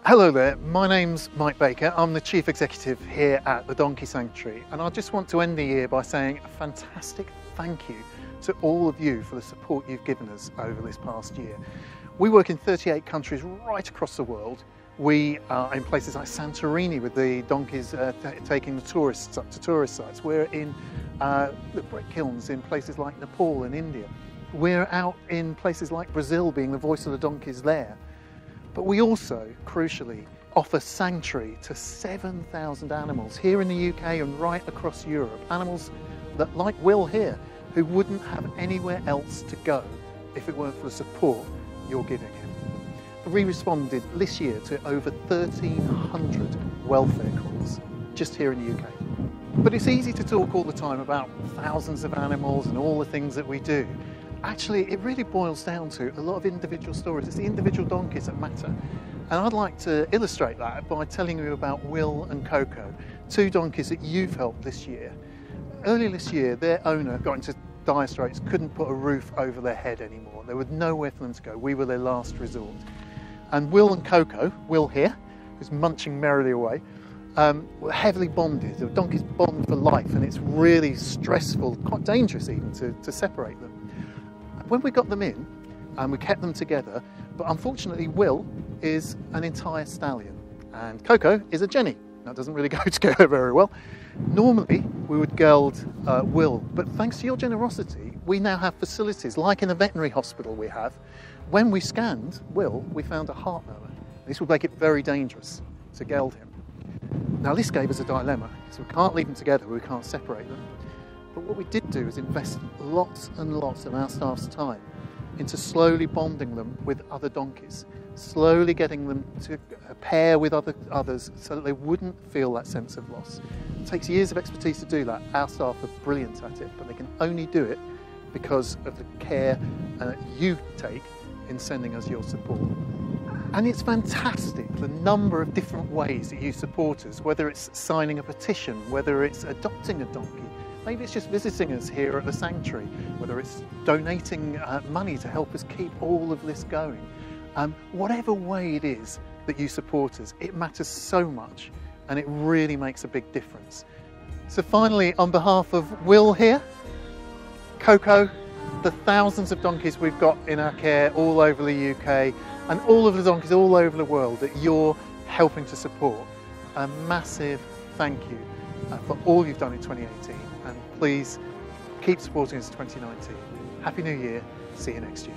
Hello there, my name's Mike Baker. I'm the Chief Executive here at the Donkey Sanctuary, and I just want to end the year by saying a fantastic thank you to all of you for the support you've given us over this past year. We work in 38 countries right across the world. We are in places like Santorini with the donkeys taking the tourists up to tourist sites. We're in the brick kilns in places like Nepal and India. We're out in places like Brazil being the voice of the donkeys there. But we also, crucially, offer sanctuary to 7,000 animals here in the UK and right across Europe. Animals that, like Will here, who wouldn't have anywhere else to go if it weren't for the support you're giving him. We responded this year to over 1,300 welfare calls just here in the UK. But it's easy to talk all the time about thousands of animals and all the things that we do. Actually, it really boils down to a lot of individual stories. It's the individual donkeys that matter. And I'd like to illustrate that by telling you about Will and Koko, two donkeys that you've helped this year. Earlier this year, their owner got into dire straits, couldn't put a roof over their head anymore. There was nowhere for them to go. We were their last resort. And Will and Koko, Will here, who's munching merrily away, were heavily bonded. The donkeys bond for life, and it's really stressful, quite dangerous even, to separate them. When we got them in, we kept them together, but unfortunately Will is an entire stallion and Koko is a jenny. That doesn't really go together very well. Normally we would geld Will, but thanks to your generosity, we now have facilities, like in a veterinary hospital we have. When we scanned Will, we found a heart murmur. This would make it very dangerous to geld him. Now this gave us a dilemma, so we can't leave them together, we can't separate them. But what we did do is invest lots and lots of our staff's time into slowly bonding them with other donkeys, slowly getting them to pair with others so that they wouldn't feel that sense of loss. It takes years of expertise to do that. Our staff are brilliant at it, but they can only do it because of the care you take in sending us your support. And it's fantastic, the number of different ways that you support us, whether it's signing a petition, whether it's adopting a donkey, maybe it's just visiting us here at the sanctuary, whether it's donating money to help us keep all of this going. Whatever way it is that you support us, it matters so much and it really makes a big difference. So finally, on behalf of Will here, Koko, the thousands of donkeys we've got in our care all over the UK and all of the donkeys all over the world that you're helping to support, a massive thank you for all you've done in 2018. And please keep supporting us in 2019. Happy New Year. See you next year.